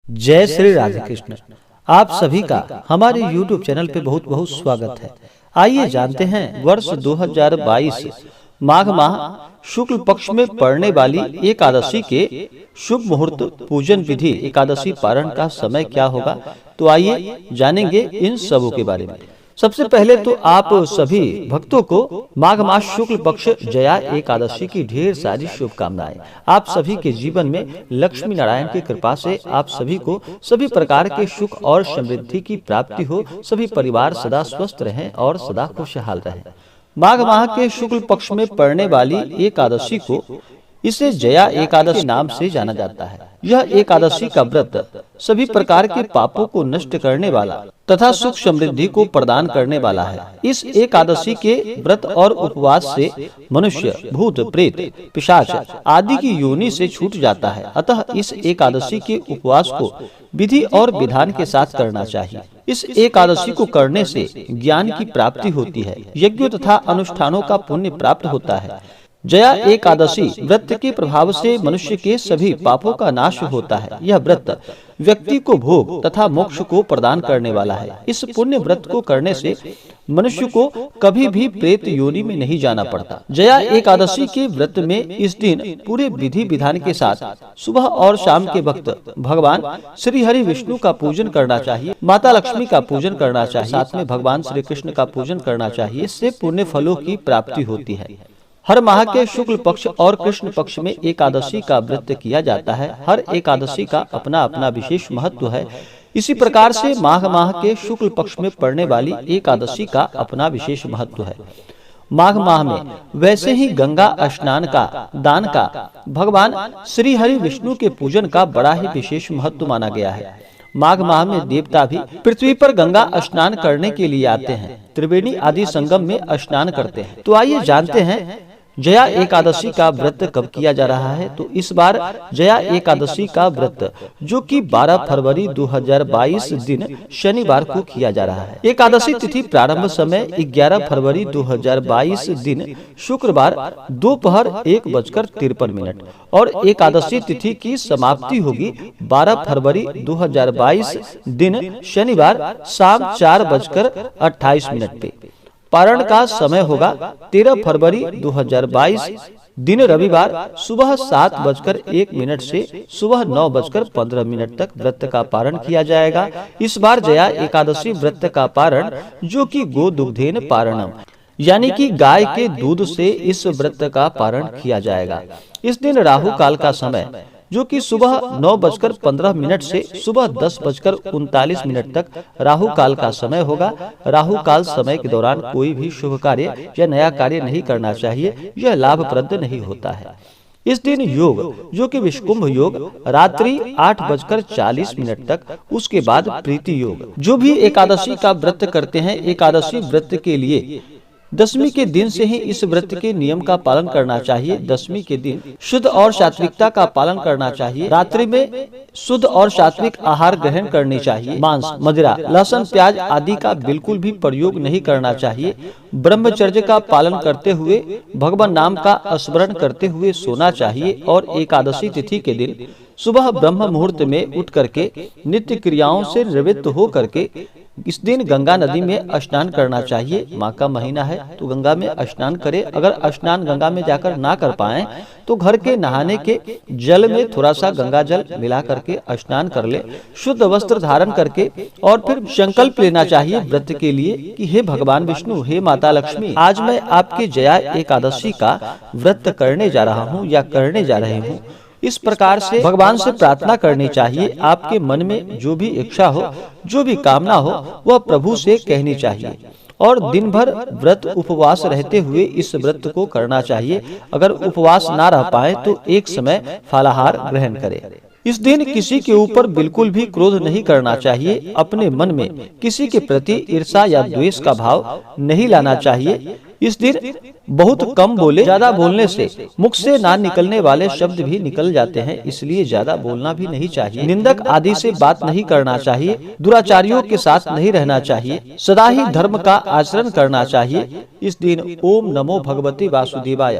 जय श्री राधे कृष्ण। आप सभी का हमारे YouTube चैनल पे बहुत बहुत स्वागत है। आइए जानते हैं वर्ष 2022 माघ माह शुक्ल पक्ष में पड़ने वाली एकादशी के शुभ मुहूर्त पूजन विधि एकादशी पारण का समय क्या होगा। तो आइए जानेंगे इन सबों के बारे में। सबसे पहले तो आप सभी भक्तों को माघ मास शुक्ल पक्ष जया एकादशी की ढेर सारी शुभकामनाएं। आप सभी के जीवन में लक्ष्मी नारायण की कृपा से आप सभी को सभी प्रकार के सुख और समृद्धि की प्राप्ति हो। सभी परिवार सदा स्वस्थ रहें और सदा खुशहाल रहें। माघ माह के शुक्ल पक्ष में पड़ने वाली एकादशी को इसे जया एकादशी नाम से जाना जाता है। यह एकादशी का व्रत सभी प्रकार के पापों को नष्ट करने वाला तथा सुख समृद्धि को प्रदान करने वाला है। इस एकादशी के व्रत और उपवास से मनुष्य भूत प्रेत पिशाच आदि की योनि से छूट जाता है। अतः इस एकादशी के उपवास को विधि और विधान के साथ करना चाहिए। इस एकादशी को करने से ज्ञान की प्राप्ति होती है, यज्ञों तथा अनुष्ठानों का पुण्य प्राप्त होता है। जया एकादशी व्रत के प्रभाव से मनुष्य के सभी पापों का नाश होता है। यह व्रत व्यक्ति को भोग तथा मोक्ष को प्रदान करने वाला है। इस पुण्य व्रत को करने से मनुष्य को कभी भी प्रेत योनि में नहीं जाना पड़ता। जया एकादशी के व्रत में इस दिन पूरे विधि विधान के साथ सुबह और शाम के वक्त भगवान श्री हरि विष्णु का पूजन करना चाहिए, माता लक्ष्मी का पूजन करना चाहिए, साथ में भगवान श्री कृष्ण का पूजन करना चाहिए। इससे पुण्य फलों की प्राप्ति होती है। हर माह के शुक्ल पक्ष और कृष्ण पक्ष में एकादशी का व्रत किया जाता है। हर एकादशी का अपना अपना विशेष महत्व है। इसी प्रकार से माघ माह के शुक्ल पक्ष में पड़ने वाली एकादशी का अपना विशेष महत्व है। माघ माह में वैसे ही गंगा स्नान का दान का भगवान श्री हरि विष्णु के पूजन का बड़ा ही विशेष महत्व माना गया है। माघ माह में देवता भी पृथ्वी पर गंगा स्नान करने के लिए आते हैं, त्रिवेणी आदि संगम में स्नान करते हैं। तो आइए जानते हैं जया एकादशी का व्रत कब किया जा रहा है। तो इस बार जया एकादशी का व्रत जो कि 12 फरवरी 2022 दिन शनिवार को किया जा रहा है। एकादशी तिथि प्रारंभ समय 11 फरवरी 2022 दिन शुक्रवार दोपहर 1:53 और एकादशी तिथि की समाप्ति होगी 12 फरवरी 2022 दिन शनिवार शाम 4:28 पे। पारण का समय होगा 13 फरवरी 2022 दिन रविवार सुबह 7:01 से सुबह 9:15 तक व्रत का पारण किया जाएगा। इस बार जया एकादशी व्रत का पारण जो कि गो दुग्धेन पारणम यानी कि गाय के दूध से इस व्रत का पारण किया जाएगा। इस दिन राहु काल का समय जो कि सुबह 9:15 से सुबह 10:39 तक राहु काल का समय होगा। राहु काल समय के दौरान कोई भी शुभ कार्य या नया कार्य नहीं करना चाहिए, यह लाभप्रद नहीं होता है। इस दिन योग जो कि विषकुंभ योग रात्रि 8:40 तक, उसके बाद प्रीति योग। जो भी एकादशी का व्रत करते हैं, एकादशी व्रत के लिए दशमी के दिन से ही इस व्रत के नियम का पालन करना चाहिए। दशमी के दिन शुद्ध और सात्विकता का पालन करना चाहिए। रात्रि में शुद्ध और सात्विक आहार ग्रहण करनी चाहिए। मांस, मदिरा, लहसुन, प्याज आदि का बिल्कुल भी प्रयोग नहीं करना चाहिए। ब्रह्मचर्य का पालन करते हुए भगवान नाम का स्मरण करते हुए सोना चाहिए। और एकादशी तिथि के दिन सुबह ब्रह्म मुहूर्त में उठ करके नित्य क्रियाओं से निवृत्त हो करके इस दिन गंगा नदी में स्नान करना चाहिए। माँ का महीना है तो गंगा में स्नान करें। अगर स्नान गंगा में जाकर ना कर पाए तो घर के नहाने के जल में थोड़ा सा गंगा जल मिला करके स्नान कर ले, शुद्ध वस्त्र धारण करके और फिर संकल्प लेना चाहिए व्रत के लिए कि हे भगवान विष्णु, हे माता लक्ष्मी, आज मैं आपके जया एकादशी का व्रत करने जा रहा हूँ या करने जा रहे हूँ। इस प्रकार से भगवान से प्रार्थना करनी चाहिए। आपके मन में जो भी इच्छा हो, जो भी कामना हो, वह प्रभु से कहनी चाहिए। और दिन भर व्रत उपवास रहते हुए इस व्रत को करना चाहिए। अगर उपवास ना रह पाए तो एक समय फलाहार ग्रहण करें। इस दिन किसी के ऊपर बिल्कुल भी क्रोध नहीं करना चाहिए। अपने मन में किसी के प्रति ईर्ष्या या द्वेष का भाव नहीं लाना चाहिए। इस दिन बहुत कम बोले, ज्यादा बोलने से मुख से ना निकलने वाले शब्द भी निकल जाते हैं, इसलिए ज्यादा बोलना भी नहीं चाहिए। निंदक आदि से बात नहीं करना चाहिए। दुराचारियों के साथ नहीं रहना चाहिए। सदा ही धर्म का आचरण करना चाहिए। इस दिन ओम नमो भगवते वासुदेवाय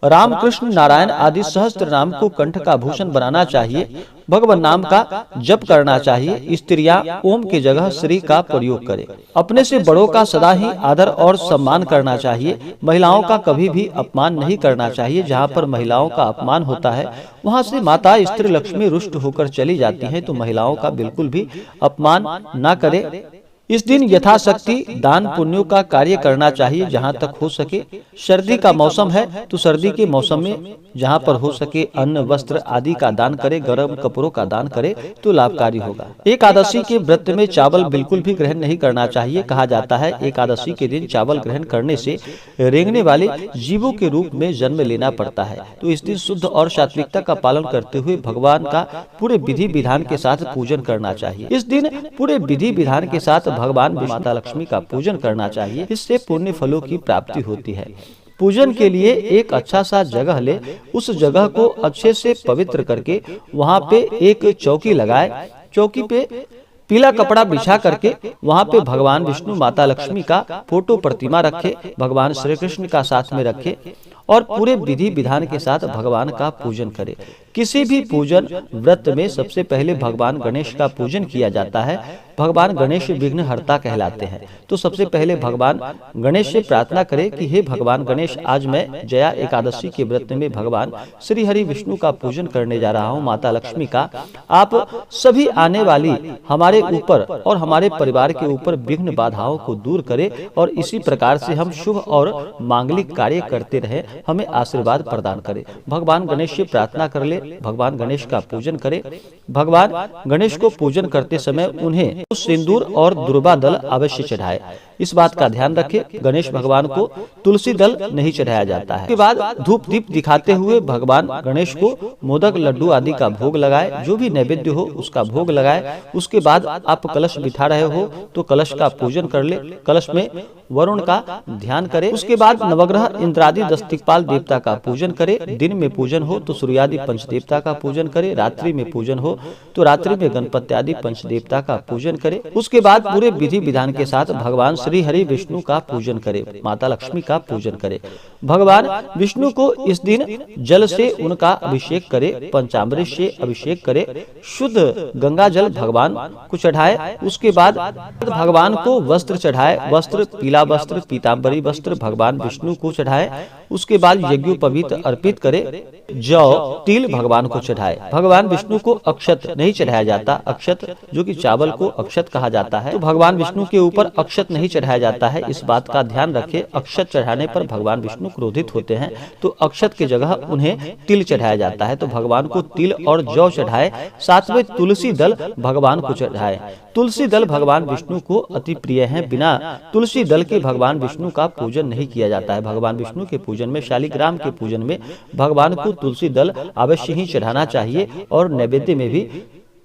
रामकृष्ण नारायण आदि सहस्त्र नाम को कंठ का भूषण बनाना चाहिए। भगवान नाम का जप करना चाहिए। स्त्रियां ओम की जगह श्री का प्रयोग करें। अपने से बड़ों का सदा ही आदर और सम्मान करना चाहिए। महिलाओं का कभी भी अपमान नहीं करना चाहिए। जहाँ पर महिलाओं का अपमान होता है वहाँ से माता स्त्री लक्ष्मी रुष्ट होकर चली जाती है, तो महिलाओं का बिल्कुल भी अपमान न करें। इस दिन यथाशक्ति दान पुण्यों का कार्य करना चाहिए जहाँ तक हो सके। सर्दी का मौसम है तो सर्दी के मौसम में जहाँ पर हो सके अन्न वस्त्र आदि का दान करे, गर्म कपड़ों का दान करे तो लाभकारी होगा। एकादशी के व्रत में चावल बिल्कुल भी ग्रहण नहीं करना चाहिए। कहा जाता है एकादशी के दिन चावल ग्रहण करने से रेंगने वाले जीवों के रूप में जन्म लेना पड़ता है, तो इस दिन शुद्ध और सात्विकता का पालन करते हुए भगवान का पूरे विधि विधान के साथ पूजन करना चाहिए। इस दिन पूरे विधि विधान के साथ भगवान माता लक्ष्मी का पूजन करना चाहिए। इससे पुण्य फलों की प्राप्ति होती है। पूजन के लिए एक अच्छा सा जगह ले, उस जगह को अच्छे से पवित्र करके वहाँ पे एक चौकी लगाए। चौकी पे पीला कपड़ा बिछा करके वहाँ पे भगवान विष्णु माता लक्ष्मी का फोटो प्रतिमा रखे, भगवान श्री कृष्ण का साथ में रखे और पूरे विधि विधान के साथ भगवान का पूजन करे। किसी भी पूजन व्रत में सबसे पहले भगवान गणेश का पूजन किया जाता है। भगवान गणेश विघ्नहर्ता कहलाते हैं, तो सबसे पहले भगवान गणेश से प्रार्थना करें कि हे भगवान गणेश, आज मैं जया एकादशी के व्रत में भगवान श्री हरि विष्णु का पूजन करने जा रहा हूँ। माता लक्ष्मी का आप सभी आने वाली हमारे ऊपर और हमारे परिवार के ऊपर विघ्न बाधाओं को दूर करे और इसी प्रकार से हम शुभ और मांगलिक कार्य करते रहे, हमें आशीर्वाद प्रदान करे। भगवान गणेश से प्रार्थना कर ले, भगवान गणेश का पूजन करे। भगवान गणेश को पूजन करते समय उन्हें सिंदूर और दुर्वा दल अवश्य चढ़ाए। इस बात का ध्यान रखें, गणेश भगवान को तुलसी दल नहीं चढ़ाया जाता है। उसके बाद धूप दीप दिखाते हुए भगवान गणेश को मोदक लड्डू आदि का भोग लगाए, जो भी नैवेद्य हो उसका भोग लगाए। उसके बाद आप कलश बिठा रहे हो तो कलश का पूजन कर ले, कलश में वरुण का ध्यान करे। उसके बाद नवग्रह इंद्रादि 10 दिक्पाल देवता का पूजन करे। दिन में पूजन हो तो सूर्यादि पंच देवता का पूजन करे। रात्रि में पूजन हो तो रात्रि में गणपति आदि पंच देवता का पूजन करे। उसके बाद पूरे विधि विधान के साथ भगवान श्री हरि विष्णु का पूजन करे, माता लक्ष्मी का पूजन करे। भगवान विष्णु को इस दिन जल से उनका अभिषेक करे, पंचामृत से अभिषेक करे, शुद्ध गंगा जल भगवान को चढ़ाए। उसके बाद भगवान को वस्त्र चढ़ाए, वस्त्र पीला वस्त्र पीताम्बरी वस्त्र भगवान विष्णु को चढ़ाए। उसके बाद यज्ञोपवीत अर्पित करे, जौ तिल भगवान को चढ़ाए। भगवान विष्णु को अक्षत नहीं चढ़ाया जाता। अक्षत जो कि चावल को अक्षत कहा जाता है, तो भगवान विष्णु के ऊपर अक्षत नहीं चढ़ाया जाता है। इस बात का ध्यान रखें, अक्षत चढ़ाने पर भगवान विष्णु क्रोधित होते हैं, तो अक्षत की जगह उन्हें तिल चढ़ाया जाता है। तो भगवान को तिल और जौ चढ़ाए। साथ में तुलसी दल भगवान को चढ़ाए। तुलसी दल भगवान विष्णु को अति प्रिय है। बिना तुलसी दल के भगवान विष्णु का पूजन नहीं किया जाता है। भगवान विष्णु के पूजन में, शालिग्राम के पूजन में भगवान को तुलसी दल अवश्य ही चढ़ाना चाहिए और नैवेद्य में भी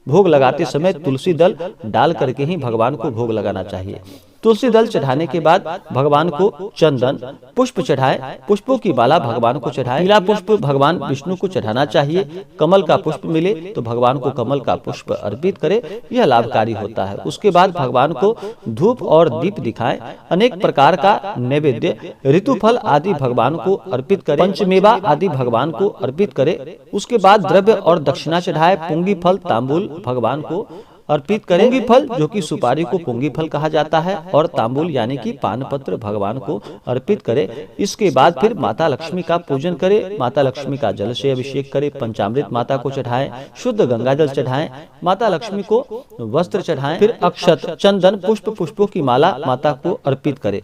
भोग लगाते समय तुलसी दल डाल करके ही भगवान को भोग लगाना चाहिए। तुलसी दल चढ़ाने के बाद भगवान को चंदन पुष्प चढ़ाए, पुष्पों की माला भगवान को चढ़ाए। पीला पुष्प भगवान विष्णु को चढ़ाना चाहिए। कमल का पुष्प मिले तो भगवान को कमल का पुष्प अर्पित करे, यह लाभकारी होता है। उसके बाद भगवान को धूप और दीप दिखाएं। अनेक प्रकार का नैवेद्य ऋतुफल आदि भगवान को अर्पित करे, पंचमेवा आदि भगवान को अर्पित करे। उसके बाद द्रव्य और दक्षिणा चढ़ाए। पुंगी फल तांबूल भगवान को अर्पित करें। पुंगी फल जो कि सुपारी को पुंगी फल कहा जाता है और तांबूल यानी कि पान पत्र भगवान को अर्पित करे। इसके बाद फिर माता लक्ष्मी का पूजन करे, माता लक्ष्मी का जल से अभिषेक करे, पंचामृत माता को चढ़ाएं, शुद्ध गंगा जल चढ़ाएं, माता लक्ष्मी को वस्त्र चढ़ाएं, फिर अक्षत चंदन पुष्प पुष्पों की माला माता को अर्पित करे।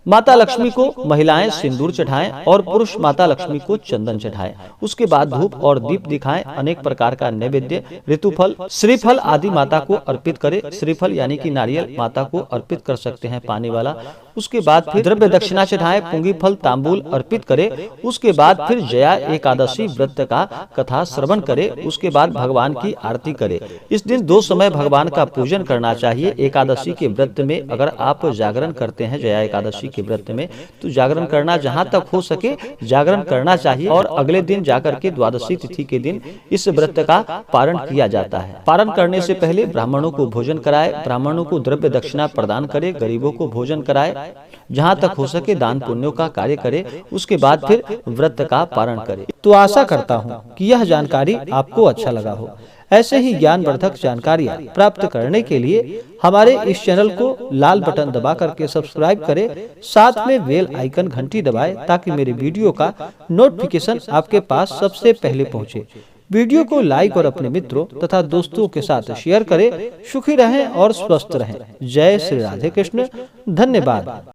माता लक्ष्मी को महिलाएं सिंदूर चढ़ाएं और पुरुष माता लक्ष्मी को चंदन चढ़ाएं। उसके बाद धूप और दीप दिखाएं। अनेक प्रकार का नैवेद्य ऋतुफल श्रीफल आदि माता को अर्पित करें। श्रीफल यानी कि नारियल माता को अर्पित कर सकते हैं, पानी वाला। उसके बाद फिर द्रव्य दक्षिणा चढ़ाएं, पुंगी फल तांबूल अर्पित करे। उसके बाद फिर जया एकादशी व्रत का कथा श्रवण करे। उसके बाद भगवान की आरती करे। इस दिन 2 समय भगवान का पूजन करना चाहिए। एकादशी के व्रत में अगर आप जागरण करते हैं जया एकादशी के व्रत में, तो जागरण करना जहाँ तक हो सके जागरण करना चाहिए और अगले दिन जाकर के द्वादशी तिथि के दिन इस व्रत का पारण किया जाता है। पारण करने से पहले ब्राह्मणों को भोजन कराए, ब्राह्मणों को द्रव्य दक्षिणा प्रदान करे, गरीबों को भोजन कराए। जहाँ तक हो सके दान पुण्यों का कार्य करें, उसके बाद फिर व्रत का पारण करें। तो आशा करता हूँ कि यह जानकारी आपको अच्छा लगा हो। ऐसे ही ज्ञानवर्धक जानकारियाँ प्राप्त करने के लिए हमारे इस चैनल को लाल बटन दबा करके सब्सक्राइब करें, साथ में बेल आइकन घंटी दबाएं ताकि मेरे वीडियो का नोटिफिकेशन आपके पास सबसे पहले पहुंचे। वीडियो को लाइक और अपने मित्रों तथा दोस्तों के साथ शेयर करें। सुखी रहें और स्वस्थ रहें। जय श्री राधे कृष्ण। धन्यवाद।